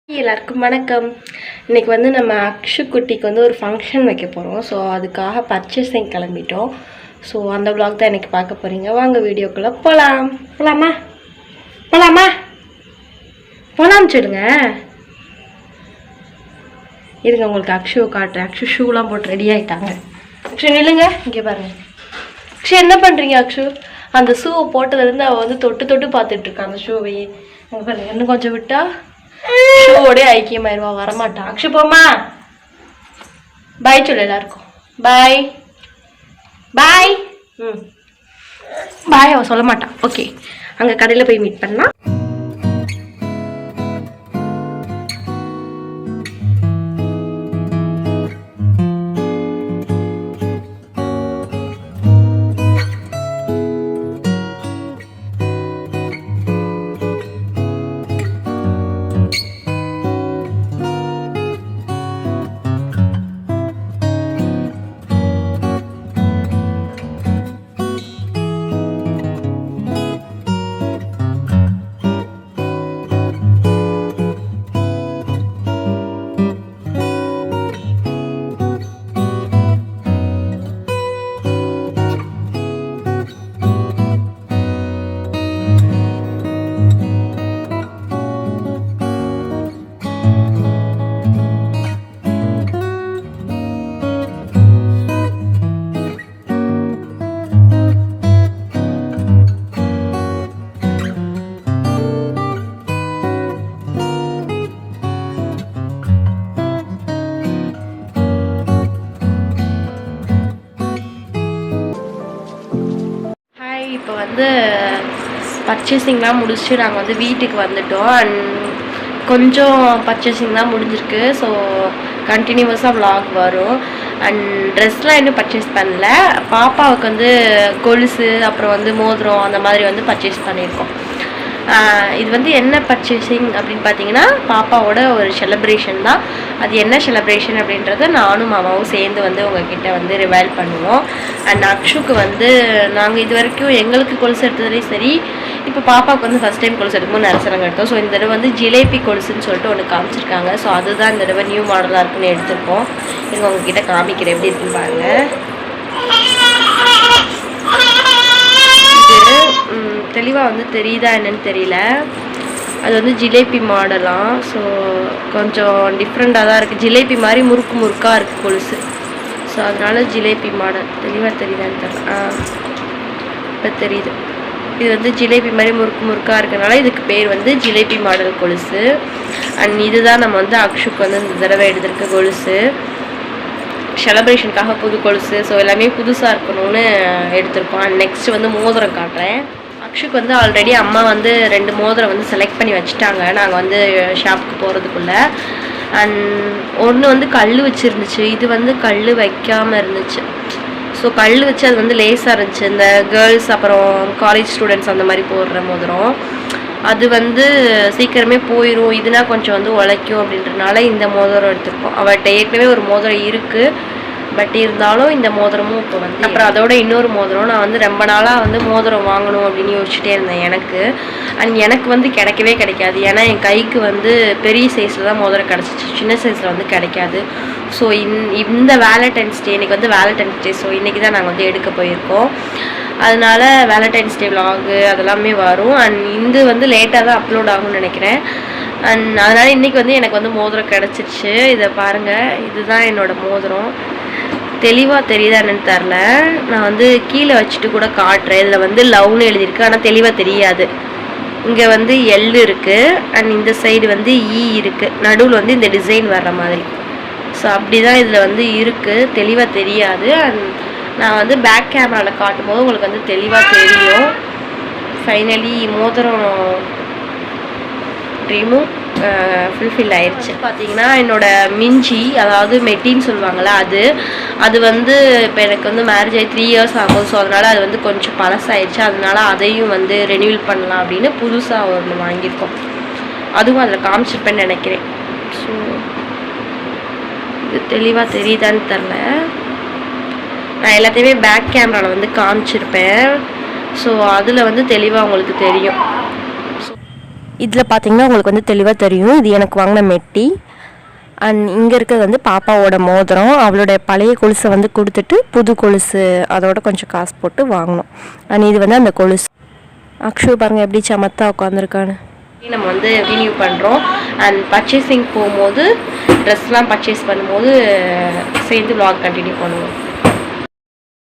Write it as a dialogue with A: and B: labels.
A: எல்லாருக்கும் வணக்கம். இன்னைக்கு வந்து நம்ம அக்ஷு குட்டிக்கு வந்து ஒரு ஃபங்க்ஷன் வைக்க போகிறோம். ஸோ அதுக்காக பர்ச்சேசிங் கிளம்பிட்டோம். ஸோ அந்த vlog தான் எனக்கு பார்க்க போகிறீங்க. வாங்க வீடியோக்குள்ளே போகலாம். போகலாம் சொல்லுங்க. இருங்க உங்களுக்கு அக்ஷுவை காட்டுறேன். அக்ஷு ஷூலாம் போட்டு ரெடி ஆகிட்டாங்க. அக்ஷு நில்லுங்க, இங்கே பாருங்கள். அக்ஷு என்ன பண்ணுறீங்க? அக்ஷு அந்த ஷூவை போட்டதுலேருந்து அவள் வந்து தொட்டு தொட்டு பார்த்துட்ருக்கான் அந்த ஷூவையே. அங்கே பாருங்க, இன்னும் கொஞ்சம் விட்டா ஷூவோட ஐக்கியமாயிருவா, வரமாட்டான். அக்ஷு போமா, பாய் சொல்லு எல்லாருக்கும். பாய் பாய். பாய் அவன் சொல்ல மாட்டான். ஓகே, அங்கே கடையில் போய் மீட் பண்ணலாம். இப்போ வந்து பர்ச்சேசிங்லாம் முடிச்சுட்டு நாங்கள் வந்து வீட்டுக்கு வந்துட்டோம். அண்ட் கொஞ்சம் பர்ச்சேசிங் தான் முடிஞ்சிருக்கு. ஸோ கண்டினியூவஸாக vlog வரும். அண்ட் ட்ரெஸ்லாம் இன்னும் பர்ச்சேஸ் பண்ணல. பாப்பாவுக்கு வந்து கொலுசு, அப்புறம் வந்து மோதிரம், அந்த மாதிரி வந்து பர்ச்சேஸ் பண்ணியிருக்கோம். இது வந்து என்ன பர்ச்சேசிங் அப்படின்னு பார்த்தீங்கன்னா, பாப்பாவோட ஒரு செலிப்ரேஷன் தான். அது என்ன செலிப்ரேஷன் அப்படின்றத நானும் மாமாவும் சேர்ந்து வந்து உங்ககிட்ட வந்து ரிவைல் பண்ணுவோம். அண்ட் அக்ஷுக்கு வந்து நாங்கள் இது வரைக்கும் எங்களுக்கு கொலுசு எடுத்ததுலேயும் சரி, இப்போ பாப்பாவுக்கு வந்து ஃபஸ்ட் டைம் கொலுசு எடுக்கும்போது நரசரங்க எடுத்தோம். ஸோ இந்த தடவை வந்து ஜிலேபி கொலுசுன்னு சொல்லிட்டு ஒன்று காமிச்சிருக்காங்க. ஸோ அதுதான் இந்த தடவை நியூ மாடலாக இருக்குன்னு எடுத்துருக்கோம். இங்கே உங்ககிட்ட காமிக்கிறேன் எப்படி இருக்குன்னு பாருங்கள். தெளிவாக வந்து தெரியுதா என்னன்னு தெரியல. அது வந்து ஜிலேபி மாடலாம். ஸோ கொஞ்சம் டிஃப்ரெண்ட்டாக தான் இருக்குது. ஜிலேபி மாதிரி முறுக்கு முறுக்காக இருக்குது கொலுசு. ஸோ அதனால ஜிலேபி மாடல். தெளிவாக தெரியுதான்னு தெரியல. இப்போ தெரியுது. இது வந்து ஜிலேபி மாதிரி முறுக்கு முறுக்காக இருக்கிறதுனால இதுக்கு பேர் வந்து ஜிலேபி மாடல் கொலுசு. அண்ட் இதுதான் நம்ம வந்து அக்ஷுக்கு வந்து இந்த தடவை எடுத்திருக்க கொலுசு. செலப்ரேஷனுக்காக புது கொலுசு. ஸோ எல்லாமே புதுசாக இருக்கணும்னு எடுத்திருக்கோம். அண்ட் நெக்ஸ்ட் வந்து மோதிரம் காட்டுறேன். அக்ஷுக்கு வந்து ஆல்ரெடி அம்மா வந்து 2 மோதிரம் வந்து செலக்ட் பண்ணி வச்சுட்டாங்க நாங்கள் வந்து ஷாப்புக்கு போகிறதுக்குள்ளே. அண்ட் ஒன்று வந்து கல் வச்சுருந்துச்சு, இது வந்து கல் வைக்காமல் இருந்துச்சு. ஸோ கல் வச்சு அது வந்து லேஸாக இருந்துச்சு. இந்த கேர்ள்ஸ் அப்புறம் காலேஜ் ஸ்டூடெண்ட்ஸ் அந்த மாதிரி போடுற மோதிரம் அது வந்து சீக்கிரமே போயிடும். இதுனா கொஞ்சம் வந்து உழைக்கும் அப்படின்றனால இந்த மோதிரம் எடுத்துருக்கோம். அவர்கிட்ட ஏற்கனவே ஒரு மோதிரம் இருக்குது, பட் இருந்தாலும் இந்த மோதிரமும் இப்போ வந்து அப்புறம் அதோட இன்னொரு மோதிரம் நான் வந்து ரொம்ப நாளாக வந்து மோதிரம் வாங்கணும் அப்படின்னு யோசிச்சுட்டே இருந்தேன் எனக்கு. அண்ட் எனக்கு வந்து கிடைக்கவே கிடைக்காது. ஏன்னா என் கைக்கு வந்து பெரிய சைஸில் தான் மோதிரம் கிடச்சிச்சு, சின்ன சைஸில் வந்து கிடைக்காது. ஸோ இந்த வேலண்டைன்ஸ் டே, இன்றைக்கி வந்து வேலண்டைன்ஸ் டே. ஸோ இன்றைக்கி தான் நாங்கள் வந்து எடுக்க போயிருக்கோம். அதனால் வேலண்டைன்ஸ் டே vlog அதெல்லாமே வரும். அண்ட் இது வந்து லேட்டாக தான் அப்லோட் ஆகும்னு நினைக்கிறேன். அண்ட் அதனால் இன்றைக்கி வந்து எனக்கு வந்து மோதிரம் கிடச்சிருச்சு. இதை பாருங்கள், இதுதான் என்னோடய மோதிரம். தெளிவாக தெரியுதா என்னன்னு தெரில. நான் வந்து கீழே வச்சுட்டு கூட காட்டுறேன். இதில் வந்து லவ்னு எழுதியிருக்கு, ஆனால் தெளிவாக தெரியாது. இங்கே வந்து எல் இருக்குது. அண்ட் இந்த சைடு வந்து இ இருக்குது. நடுவில் வந்து இந்த டிசைன் வர்ற மாதிரி. ஸோ அப்படி தான் இதில் வந்து இருக்குது, தெளிவாக தெரியாது. அண்ட் நான் வந்து பேக் கேமராவில் காட்டும் போது உங்களுக்கு வந்து தெளிவாக தெரியும். ஃபைனலி மோதிரம் ட்ரீமும் ஃபுல்ஃபில் ஆயிடுச்சு. பார்த்தீங்கன்னா என்னோடய மிஞ்சி, அதாவது மெட்டின்னு சொல்லுவாங்கள்ல, அது வந்து இப்போ எனக்கு வந்து மேரேஜ் ஆகி 3 இயர்ஸ் ஆகும். ஸோ அதனால் அது வந்து கொஞ்சம் பழசாயிடுச்சு. அதனால அதையும் வந்து ரெனியூவல் பண்ணலாம் அப்படின்னு புதுசாக ஒன்று வாங்கியிருக்கோம். அதுவும் அதில் காமிச்சிருப்பேன்னு நினைக்கிறேன். ஸோ இது தெளிவாக தெரியுதான்னு தெரில. நான் எல்லாத்தையுமே பேக் கேமராவில் வந்து காமிச்சிருப்பேன். ஸோ அதில் வந்து தெளிவாக உங்களுக்கு தெரியும். இதில் பார்த்தீங்கன்னா உங்களுக்கு வந்து தெளிவாக தெரியும், இது எனக்கு வாங்கின மெட்டி. அண்ட் இங்கே இருக்கிறது வந்து பாப்பாவோட மோதிரம். அவளுடைய பழைய கொலுசை வந்து கொடுத்துட்டு புது கொலுசு அதோட கொஞ்சம் காசு போட்டு வாங்கினோம். அண்ட் இது வந்து அந்த கொலுசு. அக்ஷு பாருங்கள் எப்படி சமத்தா உட்காந்துருக்கான்னு. நம்ம வந்து ரினியூ பண்ணுறோம். அண்ட் பர்ச்சேசிங் போகும்போது ட்ரெஸ்லாம் பர்ச்சேஸ் பண்ணும்போது சேர்ந்து vlog கண்டினியூ பண்ணுவோம்.